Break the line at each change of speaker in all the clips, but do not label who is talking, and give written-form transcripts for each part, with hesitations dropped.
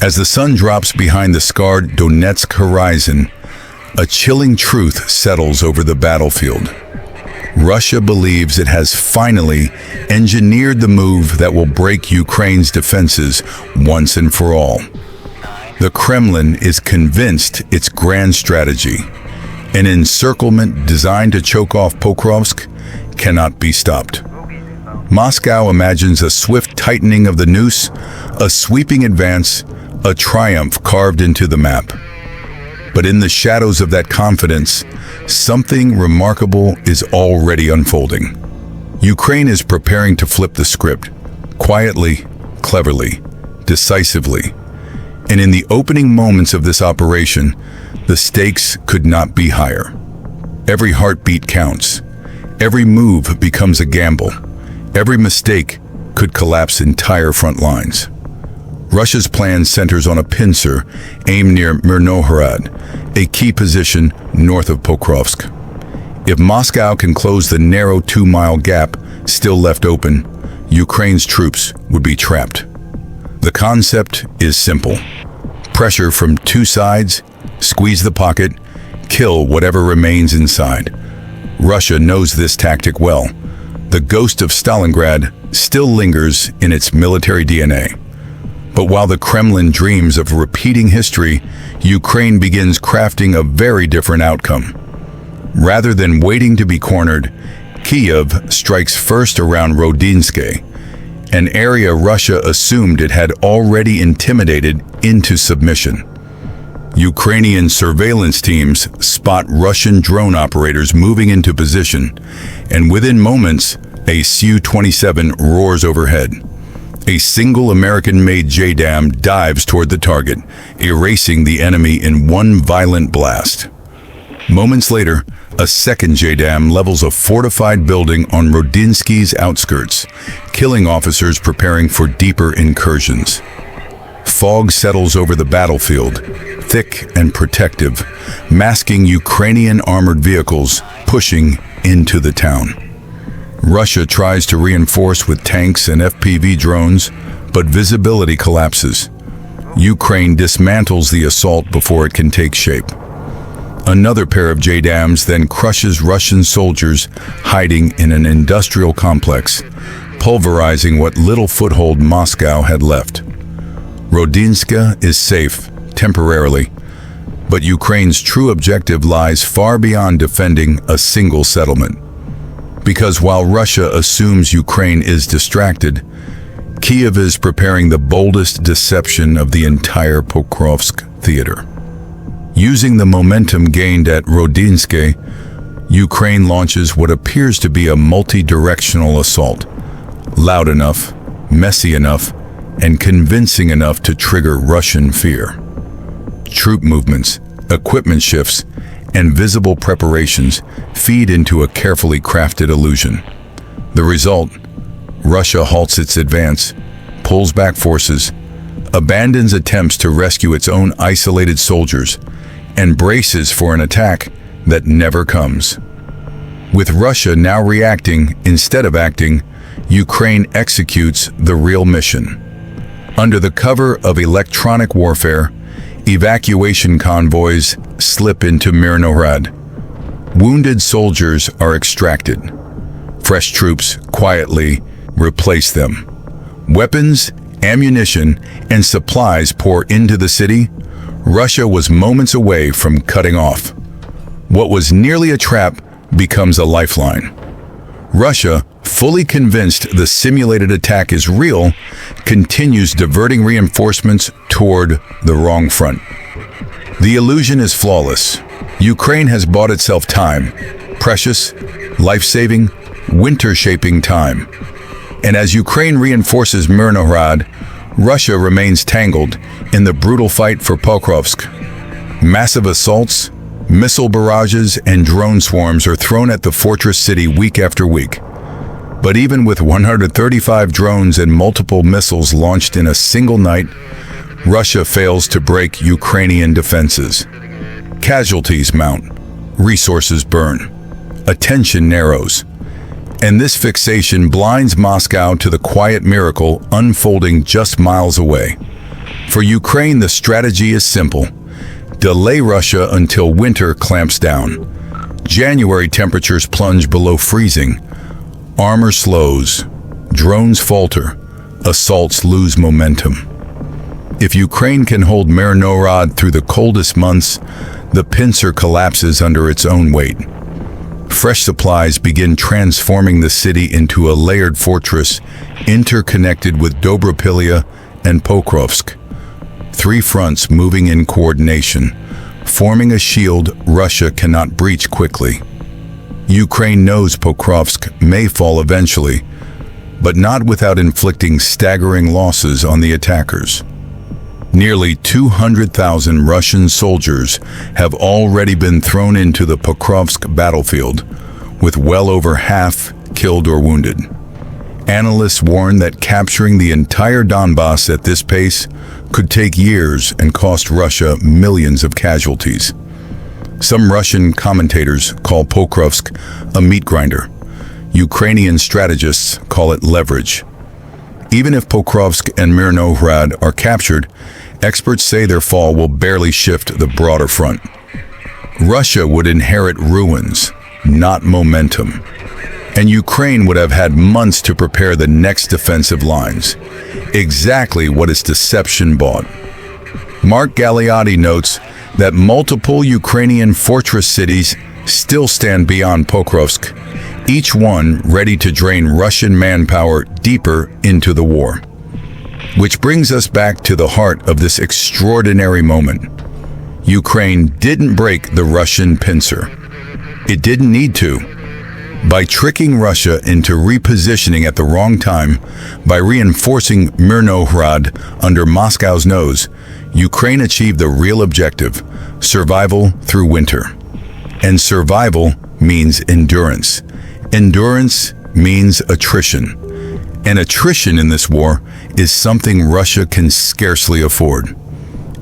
As the sun drops behind the scarred Donetsk horizon, a chilling truth settles over the battlefield. Russia believes it has finally engineered the move that will break Ukraine's defenses once and for all. The Kremlin is convinced its grand strategy, an encirclement designed to choke off Pokrovsk, cannot be stopped. Moscow imagines a swift tightening of the noose, a sweeping advance, a triumph carved into the map. But in the shadows of that confidence, something remarkable is already unfolding. Ukraine is preparing to flip the script, quietly, cleverly, decisively. And in the opening moments of this operation, the stakes could not be higher. Every heartbeat counts. Every move becomes a gamble. Every mistake could collapse entire front lines. Russia's plan centers on a pincer aimed near Mirnohrad, a key position north of Pokrovsk. If Moscow can close the narrow 2-mile gap still left open, Ukraine's troops would be trapped. The concept is simple. Pressure from two sides, squeeze the pocket, kill whatever remains inside. Russia knows this tactic well. The ghost of Stalingrad still lingers in its military DNA. But while the Kremlin dreams of repeating history, Ukraine begins crafting a very different outcome. Rather than waiting to be cornered, Kyiv strikes first around Rodinsk, an area Russia assumed it had already intimidated into submission. Ukrainian surveillance teams spot Russian drone operators moving into position, and within moments, a Su-27 roars overhead. A single American-made JDAM dives toward the target, erasing the enemy in one violent blast. Moments later, a second JDAM levels a fortified building on Rodinski's outskirts, killing officers preparing for deeper incursions. Fog settles over the battlefield, thick and protective, masking Ukrainian armored vehicles pushing into the town. Russia tries to reinforce with tanks and FPV drones, but visibility collapses. Ukraine dismantles the assault before it can take shape. Another pair of JDAMs then crushes Russian soldiers hiding in an industrial complex, pulverizing what little foothold Moscow had left. Rodinsk is safe, temporarily, but Ukraine's true objective lies far beyond defending a single settlement. Because while Russia assumes Ukraine is distracted, Kyiv is preparing the boldest deception of the entire Pokrovsk theater. Using the momentum gained at Rodinsk, Ukraine launches what appears to be a multi-directional assault, loud enough, messy enough, and convincing enough to trigger Russian fear. Troop movements, equipment shifts, and visible preparations feed into a carefully crafted illusion. The result: Russia halts its advance, pulls back forces, abandons attempts to rescue its own isolated soldiers, and braces for an attack that never comes. With Russia now reacting instead of acting, Ukraine executes the real mission. Under the cover of electronic warfare, evacuation convoys slip into Mirnohrad. Wounded soldiers are extracted. Fresh troops quietly replace them. Weapons, ammunition, and supplies pour into the city. Russia was moments away from cutting off. What was nearly a trap becomes a lifeline. Russia, fully convinced the simulated attack is real, continues diverting reinforcements toward the wrong front. The illusion is flawless. Ukraine has bought itself time, precious, life-saving, winter-shaping time. And as Ukraine reinforces Mirnohrad, Russia remains tangled in the brutal fight for Pokrovsk. Massive assaults, missile barrages, and drone swarms are thrown at the fortress city week after week. But even with 135 drones and multiple missiles launched in a single night, Russia fails to break Ukrainian defenses. Casualties mount, resources burn, attention narrows, and this fixation blinds Moscow to the quiet miracle unfolding just miles away. For Ukraine, the strategy is simple. Delay Russia until winter clamps down. January temperatures plunge below freezing. Armor slows. Drones falter. Assaults lose momentum. If Ukraine can hold Mirnorod through the coldest months, the pincer collapses under its own weight. Fresh supplies begin transforming the city into a layered fortress interconnected with Dobropilya and Pokrovsk. Three fronts moving in coordination, forming a shield Russia cannot breach quickly. Ukraine knows Pokrovsk may fall eventually, but not without inflicting staggering losses on the attackers. Nearly 200,000 Russian soldiers have already been thrown into the Pokrovsk battlefield, with well over half killed or wounded. Analysts warn that capturing the entire Donbass at this pace could take years and cost Russia millions of casualties. Some Russian commentators call Pokrovsk a meat grinder. Ukrainian strategists call it leverage. Even if Pokrovsk and Mirnorod are captured, experts say their fall will barely shift the broader front. Russia would inherit ruins, not momentum. And Ukraine would have had months to prepare the next defensive lines. Exactly what its deception bought. Mark Galeotti notes that multiple Ukrainian fortress cities still stand beyond Pokrovsk, each one ready to drain Russian manpower deeper into the war. Which brings us back to the heart of this extraordinary moment. Ukraine didn't break the Russian pincer. It didn't need to. By tricking Russia into repositioning at the wrong time, by reinforcing Mirnorod under Moscow's nose, Ukraine achieved the real objective: survival through winter. And survival means endurance. Endurance means attrition. And attrition in this war is something Russia can scarcely afford.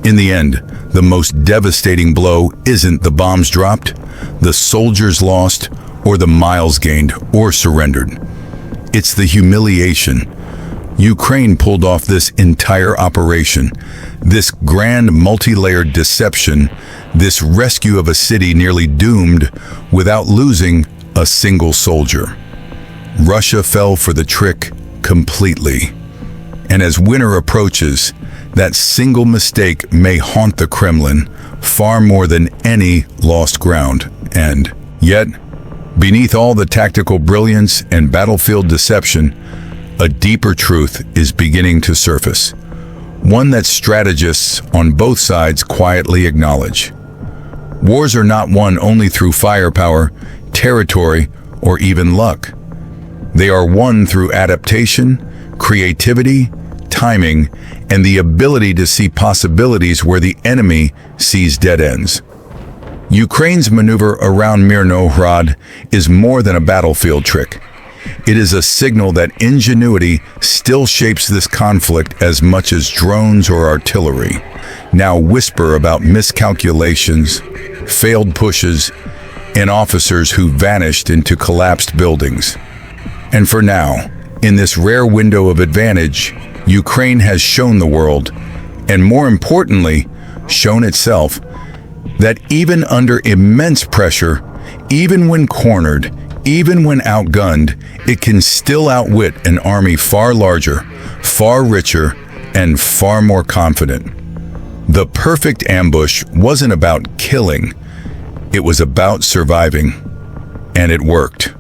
In the end, the most devastating blow isn't the bombs dropped, the soldiers lost, or the miles gained or surrendered. It's the humiliation. Ukraine pulled off this entire operation, this grand multi-layered deception, this rescue of a city nearly doomed without losing a single soldier. Russia fell for the trick completely. And as winter approaches, that single mistake may haunt the Kremlin far more than any lost ground. And yet, beneath all the tactical brilliance and battlefield deception, a deeper truth is beginning to surface. One that strategists on both sides quietly acknowledge. Wars are not won only through firepower, territory, or even luck. They are won through adaptation, creativity, timing, and the ability to see possibilities where the enemy sees dead ends. Ukraine's maneuver around Mirnorod is more than a battlefield trick. It is a signal that ingenuity still shapes this conflict as much as drones or artillery. Now whisper about miscalculations, failed pushes, and officers who vanished into collapsed buildings. And for now, in this rare window of advantage, Ukraine has shown the world, and more importantly, shown itself, that even under immense pressure, even when cornered, even when outgunned, it can still outwit an army far larger, far richer, and far more confident. The perfect ambush wasn't about killing, it was about surviving, and it worked.